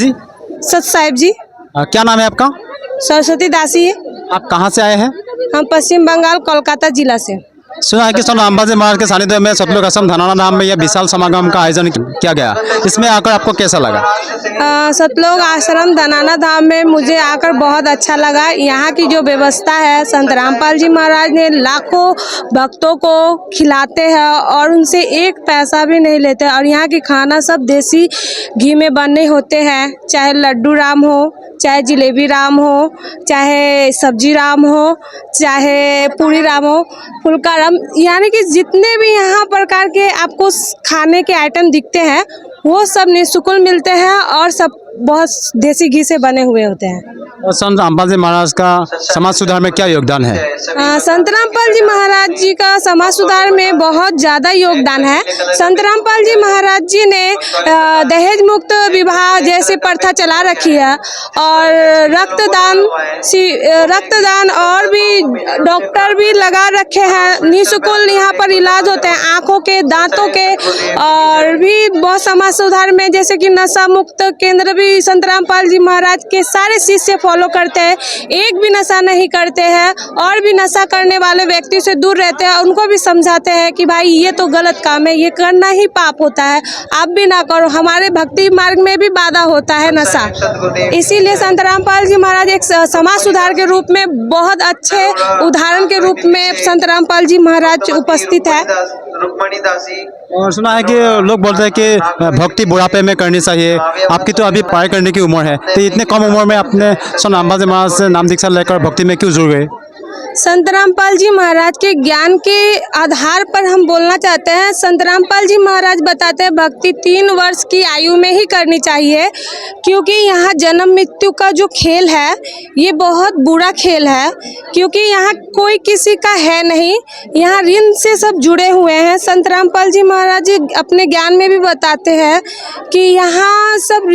जी सत साहिब जी। क्या नाम है आपका? सरस्वती दासी है। आप कहाँ से आए हैं? हम पश्चिम बंगाल कोलकाता जिला से। सुना है कि सोना अंबाजी महाराज के सानिध्य में सतलुज असम धनाना नाम में यह विशाल समागम का आयोजन किया गया। इसमें आकर आपको कैसा लगा? सतलोक आश्रम धनाना धाम में मुझे आकर बहुत अच्छा लगा। यहाँ की जो व्यवस्था है, संत रामपाल जी महाराज ने लाखों भक्तों को खिलाते हैं और उनसे एक पैसा भी नहीं लेते। और यहाँ की खाना सब देसी घी में बने होते हैं, चाहे लड्डू राम हो, चाहे जिलेबी राम हो, चाहे सब्जी राम हो, चाहे पूरी राम हो, फुल्का राम, यानी कि जितने भी यहाँ प्रकार के आपको खाने के आइटम दिखते हैं वो सब निःशुल्क मिलते हैं और सब बहुत देसी घी से बने हुए होते हैं। और संत अंबाजी महाराज का समाज सुधार में क्या योगदान है? संत रामपाल जी महाराज जी का समाज सुधार में बहुत ज़्यादा योगदान है। संत रामपाल जी महाराज जी ने दहेज मुक्त विवाह जैसे प्रथा चला रखी है और रक्तदान और भी डॉक्टर भी लगा रखे हैं। निःशुल्क यहाँ पर इलाज होते हैं, आँखों के, दांतों के, और भी बहुत समाज सुधार में जैसे कि नशा मुक्त केंद्र भी संत रामपाल जी महाराज के सारे शिष्य फॉलो करते हैं। एक भी नशा नहीं करते हैं और भी नशा करने वाले व्यक्ति से दूर रहते हैं। उनको भी समझाते हैं कि भाई ये तो गलत काम है, ये करना ही पाप होता है, आप भी ना करो। हमारे भक्ति मार्ग में भी बाधा होता है नशा। इसीलिए संत रामपाल जी महाराज एक समाज सुधार के रूप में बहुत अच्छे उदाहरण के रूप में संत रामपाल जी महाराज उपस्थित है। और सुना है कि लोग बोलते हैं कि भक्ति बुढ़ापे में करनी चाहिए। आपकी तो अभी पढ़ाई करने की उम्र है, तो इतने कम उम्र में अपने संत अंबाजी महाराज से नाम दीक्षा लेकर भक्ति में क्यों जुड़ गए? संत रामपाल जी महाराज के ज्ञान के आधार पर हम बोलना चाहते हैं। संत रामपाल जी महाराज बताते हैं भक्ति 3 वर्ष की आयु में ही करनी चाहिए, क्योंकि यहाँ जन्म मृत्यु का जो खेल है ये बहुत बुरा खेल है, क्योंकि यहाँ कोई किसी का है नहीं, यहाँ ऋण से सब जुड़े हुए हैं। संत रामपाल जी महाराज जी अपने ज्ञान में भी बताते हैं कि यहाँ सब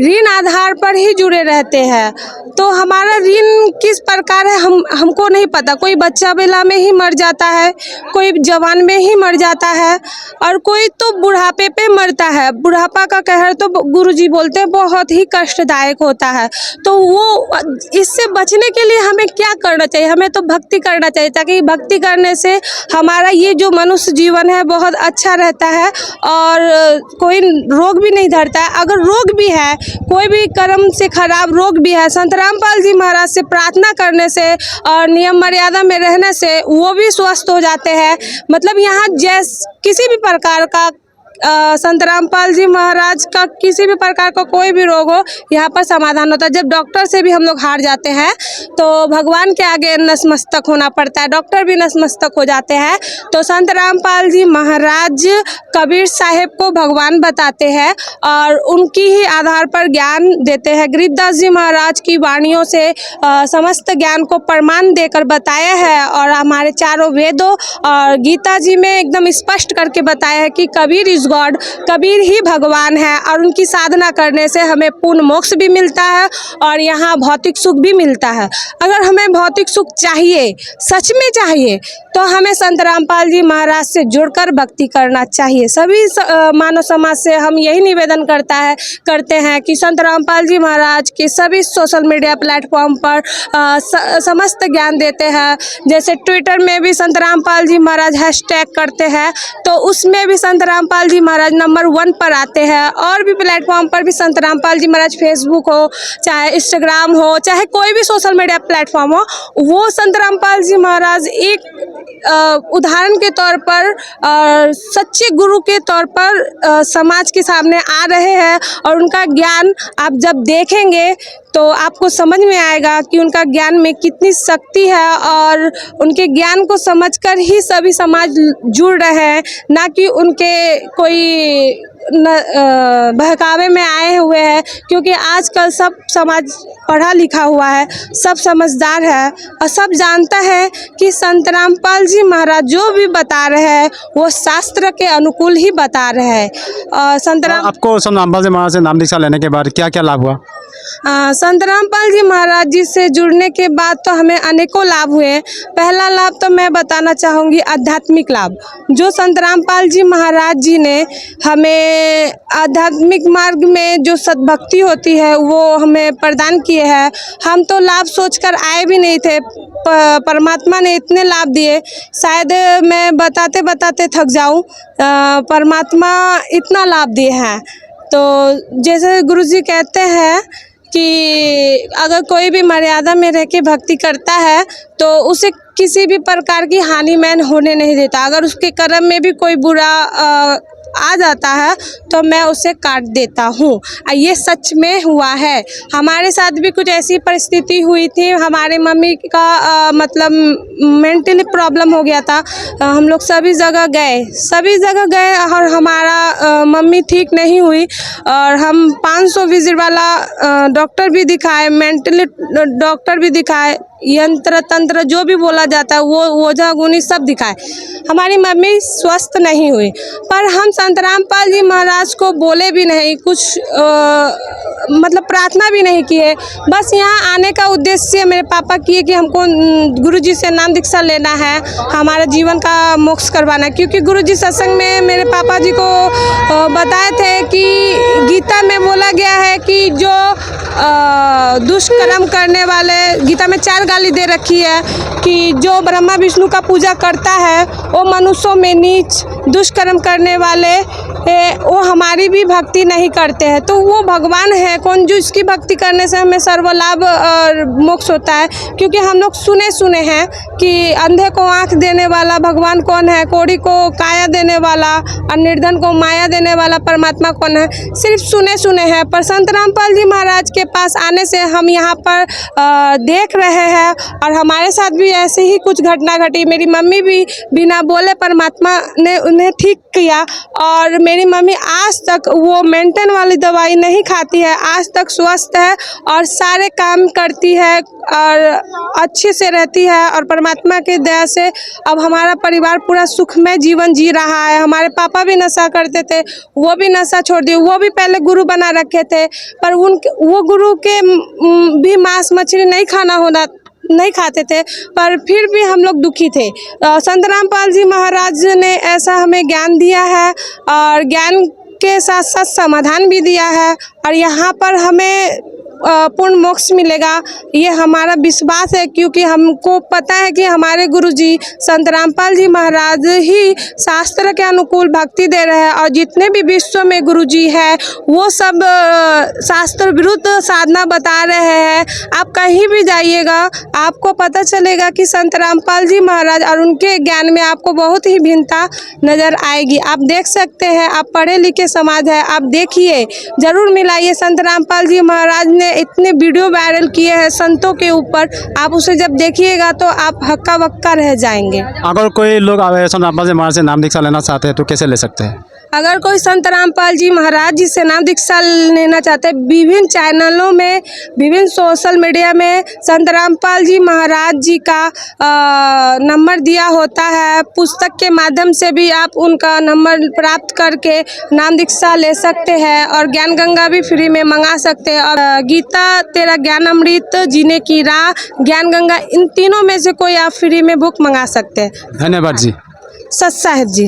ऋण आधार पर ही जुड़े रहते हैं। तो हमारा ऋण किस प्रकार है हमको नहीं पता। कोई बच्चा बेला में ही मर जाता है, कोई जवान में ही मर जाता है, और कोई तो बुढ़ापे पे मरता है। बुढ़ापा का कहर तो गुरुजी बोलते हैं बहुत ही कष्टदायक होता है। तो वो इससे बचने के लिए हमें क्या करना चाहिए? हमें तो भक्ति करना चाहिए, ताकि भक्ति करने से हमारा ये जो मनुष्य जीवन है बहुत अच्छा रहता है और कोई रोग भी नहीं धरता है। अगर रोग भी है, कोई भी कर्म से खराब रोग भी है, संत रामपाल जी महाराज से प्रार्थना करने से और नियम मर्यादा में रहने से वो भी स्वस्थ हो जाते हैं। मतलब यहाँ किसी भी प्रकार का संत रामपाल जी महाराज का किसी भी प्रकार का कोई भी रोग हो, यहाँ पर समाधान होता है। जब डॉक्टर से भी हम लोग हार जाते हैं तो भगवान के आगे नतमस्तक होना पड़ता है, डॉक्टर भी नतमस्तक हो जाते हैं। तो संत रामपाल जी महाराज कबीर साहेब को भगवान बताते हैं और उनकी ही आधार पर ज्ञान देते हैं। गरीबदास जी महाराज की वाणियों से समस्त ज्ञान को प्रमाण देकर बताया है और हमारे चारों वेदों और गीता जी में एकदम स्पष्ट करके बताया है कि कबीर इज गॉड, कबीर ही भगवान है और उनकी साधना करने से हमें पूर्ण मोक्ष भी मिलता है और यहाँ भौतिक सुख भी मिलता है। अगर हमें भौतिक सुख चाहिए, सच में चाहिए, तो हमें संत रामपाल जी महाराज से जुड़कर भक्ति करना चाहिए। सभी मानव समाज से हम यही निवेदन करते हैं कि संत रामपाल जी महाराज के सभी सोशल मीडिया प्लेटफॉर्म पर समस्त ज्ञान देते हैं। जैसे ट्विटर में भी संत रामपाल जी महाराज हैशटैग करते हैं, तो उसमें भी संत रामपाल जी महाराज नंबर 1 पर आते हैं। और भी प्लेटफॉर्म पर भी संत रामपाल जी महाराज, फेसबुक हो, चाहे इंस्टाग्राम हो, चाहे कोई भी सोशल मीडिया प्लेटफॉर्म हो, वो संत रामपाल जी महाराज एक उदाहरण के तौर पर, सच्चे गुरु के तौर पर समाज के सामने आ रहे हैं। और उनका ज्ञान आप जब देखेंगे तो आपको समझ में आएगा कि उनका ज्ञान में कितनी शक्ति है और उनके ज्ञान को समझकर ही सभी समाज जुड़ रहे हैं, ना कि उनके कोई बहकावे में आए हुए हैं। क्योंकि आजकल सब समाज पढ़ा लिखा हुआ है, सब समझदार है और सब जानता है कि संत रामपाल जी महाराज जो भी बता रहे हैं वो शास्त्र के अनुकूल ही बता रहे हैं। आपको संत रामपाल जी महाराज से नाम दीक्षा लेने के बाद क्या क्या लाभ हुआ? संत रामपाल जी महाराज जी से जुड़ने के बाद तो हमें अनेकों लाभ हुए। पहला लाभ तो मैं बताना चाहूँगी आध्यात्मिक लाभ, जो संत रामपाल जी महाराज जी ने हमें आध्यात्मिक मार्ग में जो सद्भक्ति होती है वो हमें प्रदान किए हैं। हम तो लाभ सोचकर आए भी नहीं थे, परमात्मा ने इतने लाभ दिए, शायद मैं बताते बताते थक जाऊं। परमात्मा इतना लाभ दिए हैं। तो जैसे गुरुजी कहते हैं कि अगर कोई भी मर्यादा में रह के भक्ति करता है तो उसे किसी भी प्रकार की हानि मैं होने नहीं देता। अगर उसके कर्म में भी कोई बुरा आ जाता है तो मैं उसे काट देता हूँ। ये सच में हुआ है। हमारे साथ भी कुछ ऐसी परिस्थिति हुई थी। हमारे मम्मी का मतलब मेंटली प्रॉब्लम हो गया था। हम लोग सभी जगह गए और हमारा मम्मी ठीक नहीं हुई और हम 500 विजिट वाला डॉक्टर भी दिखाए, मेंटली डॉक्टर भी दिखाए, यंत्र तंत्र जो भी बोला जाता है वो ओझा गुनी सब दिखाए, हमारी मम्मी स्वस्थ नहीं हुई। पर हम संत रामपाल जी महाराज को बोले भी नहीं, कुछ मतलब प्रार्थना भी नहीं किए। बस यहाँ आने का उद्देश्य मेरे पापा किए कि हमको गुरुजी से नाम दीक्षा लेना है, हमारा जीवन का मोक्ष करवाना है। क्योंकि गुरुजी सत्संग में मेरे पापा जी को बताए थे कि गीता में बोला गया है कि जो दुष्कर्म करने वाले, गीता में 4 गाली दे रखी है कि जो ब्रह्मा विष्णु का पूजा करता है वो मनुष्यों में नीच, दुष्कर्म करने वाले वो हमारी भी भक्ति नहीं करते हैं। तो वो भगवान है कौन जो इसकी भक्ति करने से हमें सर्वलाभ और मोक्ष होता है। क्योंकि हम लोग सुने हैं कि अंधे को आँख देने वाला भगवान कौन है, कोढ़ी को काया देने वाला और निर्धन को माया देने वाला परमात्मा कौन है, सिर्फ सुने हैं। पर संत रामपाल जी महाराज के पास आने से हम यहाँ पर देख रहे हैं और हमारे साथ भी ऐसे ही कुछ घटना घटी। मेरी मम्मी भी बिना बोले परमात्मा ने उन्हें ठीक किया और मेरी मम्मी आज तक वो मेंटेन वाली दवाई नहीं खाती है, आज तक स्वस्थ है और सारे काम करती है और अच्छे से रहती है। और परमात्मा के दया से अब हमारा परिवार पूरा सुखमय जीवन जी रहा है। हमारे पापा भी नशा करते थे, वो भी नशा छोड़ दिए। वो भी पहले गुरु बना रखे थे पर वो गुरु के भी मांस मछली नहीं खाते थे, पर फिर भी हम लोग दुखी थे। संत रामपाल जी महाराज ने ऐसा हमें ज्ञान दिया है और ज्ञान के साथ साथ समाधान भी दिया है और यहाँ पर हमें पूर्ण मोक्ष मिलेगा, ये हमारा विश्वास है। क्योंकि हमको पता है कि हमारे गुरुजी संत रामपाल जी महाराज ही शास्त्र के अनुकूल भक्ति दे रहे हैं और जितने भी विश्व में गुरुजी है वो सब शास्त्र विरुद्ध साधना बता रहे हैं। आप कहीं भी जाइएगा आपको पता चलेगा कि संत रामपाल जी महाराज और उनके ज्ञान में आपको बहुत ही भिन्नता नज़र आएगी। आप देख सकते हैं, आप पढ़े लिखे समाज है, आप देखिए, ज़रूर मिलाइए। संत रामपाल जी महाराज ने इतने वीडियो वायरल किए हैं संतों के ऊपर, आप उसे जब देखिएगा तो आप हक्का बक्का रह जाएंगे। अगर कोई लोग संत रामपाल जी महाराज से नाम दीक्षा लेना चाहते हैं तो कैसे ले सकते हैं? अगर कोई संत रामपाल जी महाराज जी से नाम दीक्षा लेना चाहते हैं, विभिन्न चैनलों में, विभिन्न सोशल मीडिया में संत रामपाल जी महाराज जी का नंबर दिया होता है। पुस्तक के माध्यम से भी आप उनका नंबर प्राप्त करके नाम दीक्षा ले सकते हैं और ज्ञान गंगा भी फ्री में मंगा सकते हैं। और गीता तेरा ज्ञान अमृत, जीने की राह, ज्ञान गंगा, इन तीनों में से कोई आप फ्री में बुक मंगा सकते हैं। धन्यवाद जी। सत साहिब जी।